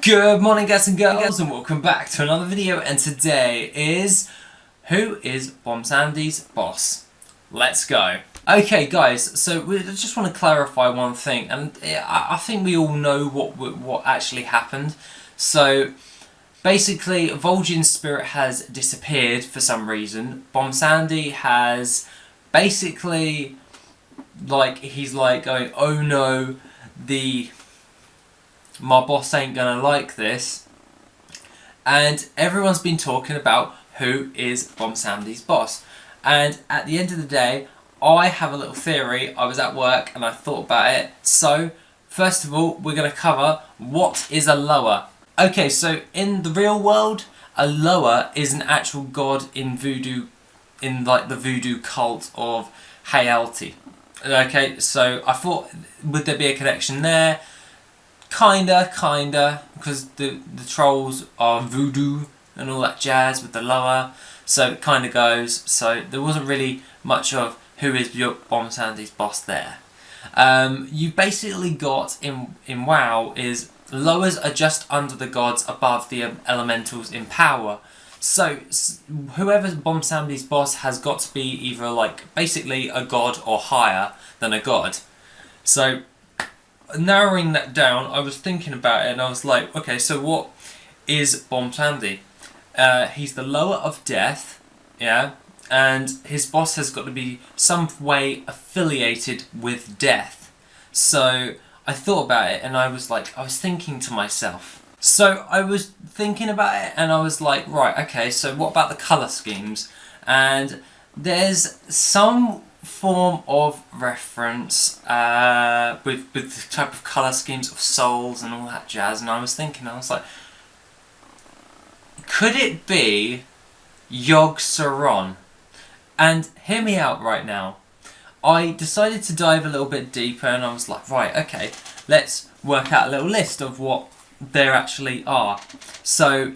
Good morning guys and girls, and welcome back to another video, and today is who is Bwonsamedi's boss? Let's go. Okay guys, so we just want to clarify one thing, and I think we all know what actually happened. So basically vol'jin's spirit has disappeared for some reason. Bwonsamedi has basically he's going, oh no, my boss ain't gonna like this, and everyone's been talking about who is Bwonsamedi's boss. And at the end of the day, I have a little theory. I was at work and I thought about it. So first of all, we're going to cover what is a lower. Okay, so in the real world, a lower is an actual god in voodoo, in the voodoo cult of Hayalti. Okay, so I thought, would there be a connection there? Kinda, because the trolls are voodoo and all that jazz with the lower, so it kind of goes. So there wasn't really much of who is Bwonsamedi's boss there. You basically got in WoW is lowers are just under the gods, above the elementals in power. So whoever Bwonsamedi's boss has got to be either basically a god or higher than a god. So narrowing that down, I was thinking about it and I was like, okay, so what is Bwonsamedi? He's the lower of death, yeah, and his boss has got to be some way affiliated with death. So I thought about it and I was thinking to myself. So I was thinking about it and I was like, right, okay, so what about the colour schemes? And there's some form of reference with the type of colour schemes of souls and all that jazz, and I was thinking, I was like, could it be Yogg Saron? And hear me out right now. I decided to dive a little bit deeper and I was like, right, okay, let's work out a little list of what there actually are. So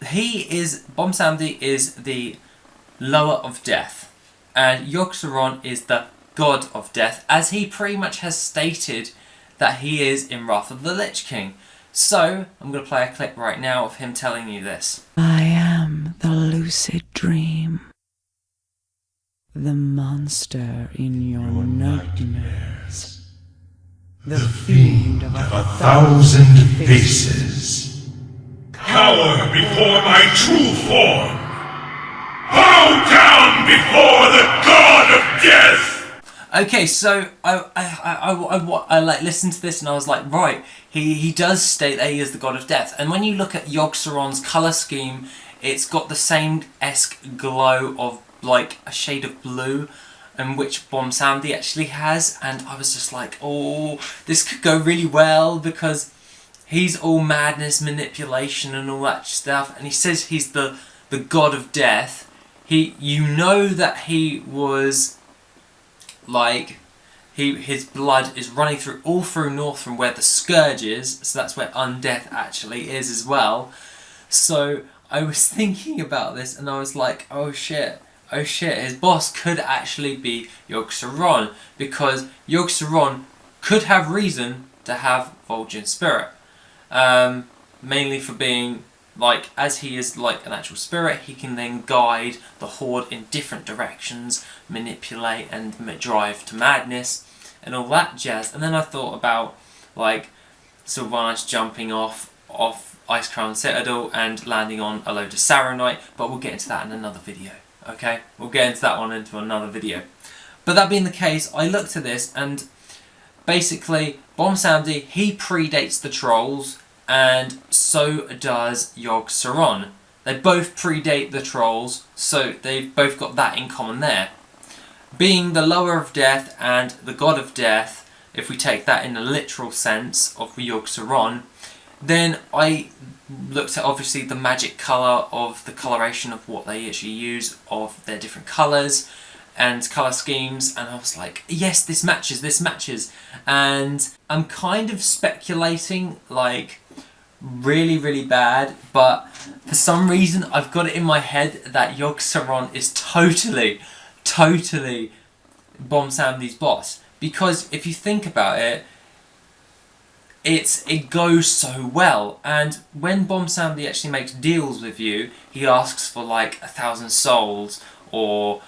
Bwonsamedi is the lower of death, and Yogg Saron is the god of death, as he pretty much has stated that he is in Wrath of the Lich King. So I'm going to play a clip right now of him telling you this. I am the lucid dream, the monster in your nightmares, the fiend of a thousand faces. Cower before my true form! Bow down before the god of death! Okay, so I listened to this and I was like, right, he does state that he is the god of death. And when you look at Yogg Saron's colour scheme, it's got the same-esque glow of a shade of blue, and which Bwonsamedi actually has. And I was just like, oh, this could go really well, because he's all madness, manipulation and all that stuff, and he says he's the god of death. You know that he was his blood is running all through North from where the Scourge is, so that's where undeath actually is as well. So I was thinking about this and I was like, oh shit, his boss could actually be Yogg Saron, because Yogg Saron could have reason to have vol'jin spirit, mainly for being as he is an actual spirit, he can then guide the horde in different directions, manipulate and drive to madness and all that jazz. And then I thought about Sylvanas jumping off Icecrown Citadel and landing on a load of Saronite, but we'll get into that in another video. Okay, we'll get into that one into another video. But that being the case, I looked at this and basically Bwonsamedi, he predates the trolls, and so does Yogg Saron. They both predate the trolls, so they've both got that in common there. Being the lower of death and the god of death, if we take that in a literal sense of Yogg Saron, then I looked at obviously the magic colour of the coloration of what they actually use, of their different colours and colour schemes, and I was like, yes, this matches. And I'm kind of speculating really bad, but for some reason I've got it in my head that Yogg Saron is totally Bwonsamedi's boss, because if you think about it, it goes so well. And when Bwonsamedi actually makes deals with you, he asks for like 1,000 souls or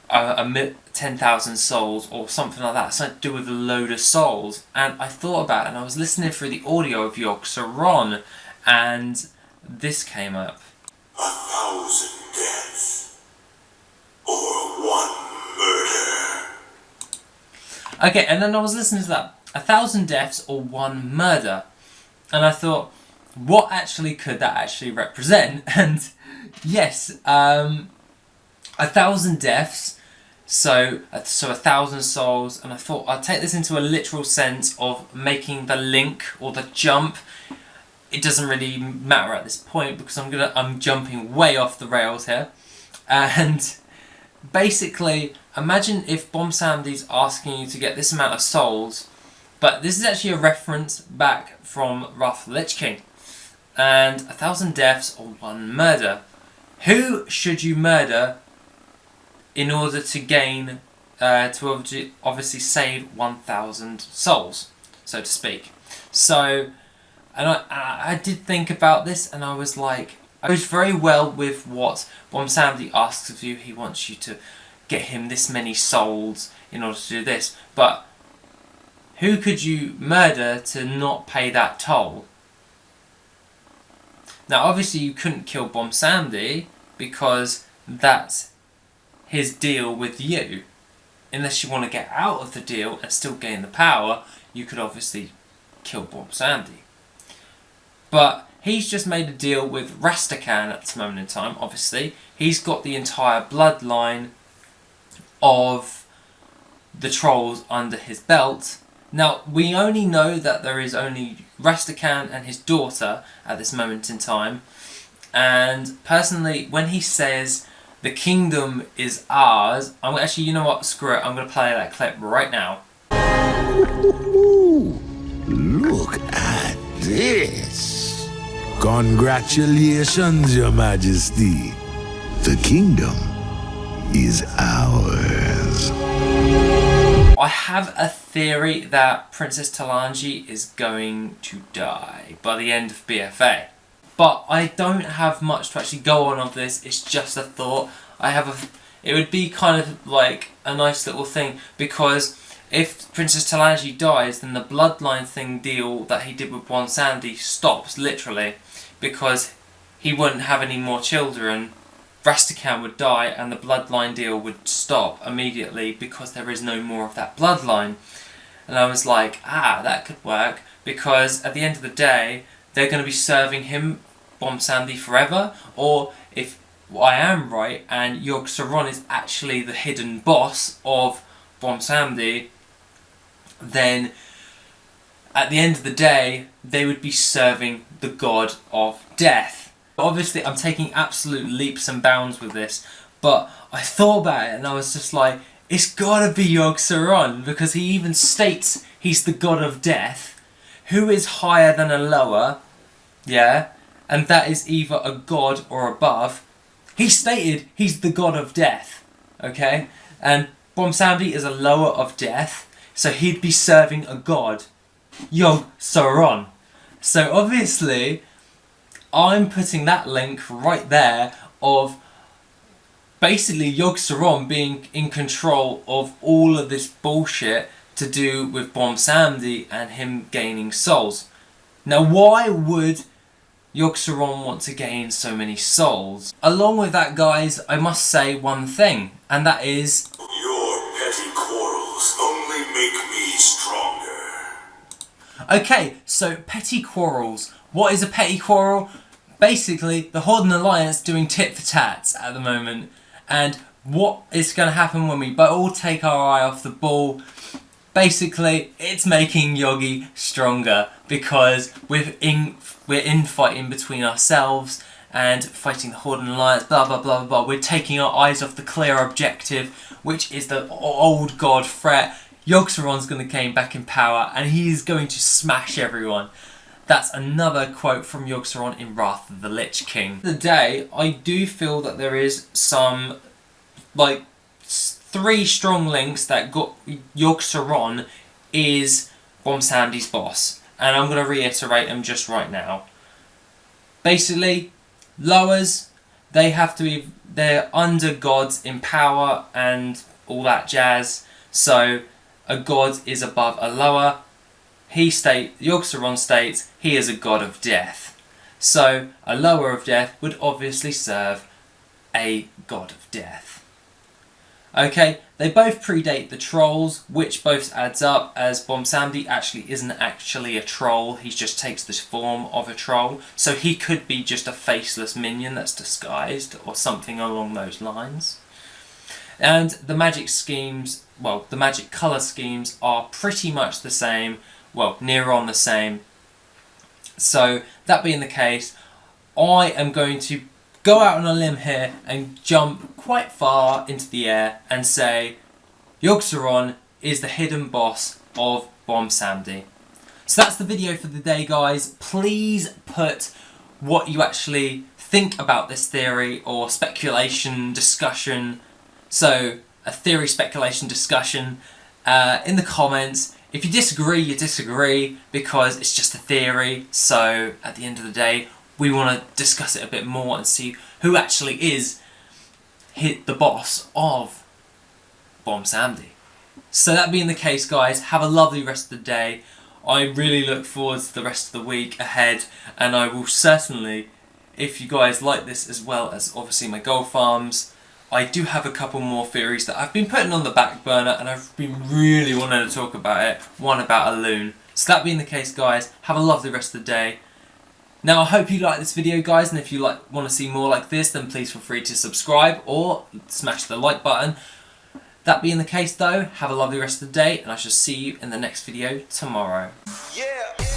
10,000 souls or something like that. Something to do with a load of souls. And I thought about it, and I was listening through the audio of Yogg Saron, and this came up. 1,000 deaths or 1 murder. Okay, and then I was listening to that. 1,000 deaths or 1 murder. And I thought, what actually could that actually represent? And yes, 1,000 deaths, so 1,000 souls, and I thought I'd take this into a literal sense of making the link or the jump. It doesn't really matter at this point because I'm jumping way off the rails here. And basically, imagine if Bwonsamedi's asking you to get this amount of souls, but this is actually a reference back from Wrath of the Lich King. And 1,000 deaths or 1 murder. Who should you murder in order to gain, to obviously save 1,000 souls, so to speak? So, and I did think about this, and I was like, it goes very well with what Bwonsamedi asks of you. He wants you to get him this many souls in order to do this, but who could you murder to not pay that toll? Now, obviously, you couldn't kill Bwonsamedi because that's his deal with you. Unless you want to get out of the deal and still gain the power, you could obviously kill Bwonsamedi. But he's just made a deal with Rastakhan at this moment in time, obviously. He's got the entire bloodline of the trolls under his belt. Now, we only know that there is only Rastakhan and his daughter at this moment in time. And personally, when he says the kingdom is ours, I'm actually, you know what, screw it, I'm going to play that clip right now. Ooh, look at this. Congratulations, Your Majesty. The kingdom is ours. I have a theory that Princess DalaGG is going to die by the end of BFA. But I don't have much to actually go on of this, it's just a thought. It would be kind of like a nice little thing, because if Princess DalaGG dies, then the bloodline thing deal that he did with Bwonsamedi stops, literally, because he wouldn't have any more children. Rastakhan would die and the bloodline deal would stop immediately because there is no more of that bloodline. And I was like, that could work, because at the end of the day, they're going to be serving him, Bwonsamedi, forever. Or if I am right and Yogg Saron is actually the hidden boss of Bwonsamedi, then at the end of the day, they would be serving the god of death. Obviously, I'm taking absolute leaps and bounds with this, but I thought about it and I was just like, it's gotta be Yogg Saron, because he even states he's the god of death. Who is higher than a lower? Yeah? And that is either a god or above. He stated he's the god of death, okay? And Bwonsamedi is a lower of death, so he'd be serving a god, Yogg Saron. So obviously, I'm putting that link right there of basically Yogg Saron being in control of all of this bullshit to do with Bwonsamedi and him gaining souls. Now, why would Yogg Saron want to gain so many souls? Along with that, guys, I must say one thing, and that is, Your petty quarrels only make me stronger. okay, so petty quarrels. What is a petty quarrel? Basically, the Horde and Alliance doing tit for tats at the moment. And what is going to happen when we all take our eye off the ball? Basically, it's making Yoggi stronger, because we're infighting between ourselves and fighting the Horde and Alliance, blah blah blah blah. We're taking our eyes off the clear objective, which is the old god threat. Yogg Saron's going to gain back in power, and he's going to smash everyone. That's another quote from Yogg Saron in Wrath of the Lich King. The day, I do feel that there is some, like, 3 strong links that got Yogg Saron is Bwonsamedi's boss. and I'm going to reiterate them just right now. Basically, lowers, they're under gods in power and all that jazz. So a god is above a lower. Yogg Saron states he is a god of death. So a lower of death would obviously serve a god of death. Okay, they both predate the trolls, which both adds up, as Bwonsamedi actually isn't actually a troll, he just takes the form of a troll, so he could be just a faceless minion that's disguised, or something along those lines. And the magic schemes, well, the magic colour schemes are pretty much the same, well, near on the same. So, that being the case, I am going to go out on a limb here and jump quite far into the air and say Yogg Saron is the hidden boss of Bwonsamedi. So that's the video for the day, guys. Please put what you actually think about this theory or speculation discussion, so a theory speculation discussion, in the comments. If you disagree, you disagree, because it's just a theory, so at the end of the day we want to discuss it a bit more and see who actually is the boss of Bwonsamedi. So that being the case, guys, have a lovely rest of the day. I really look forward to the rest of the week ahead, and I will certainly, if you guys like this as well as obviously my gold farms, I do have a couple more theories that I've been putting on the back burner and I've been really wanting to talk about it. One about a loon. So that being the case, guys, have a lovely rest of the day. Now I hope you like this video, guys, and if you want to see more like this, then please feel free to subscribe or smash the like button. That being the case though, have a lovely rest of the day, and I shall see you in the next video tomorrow. Yeah.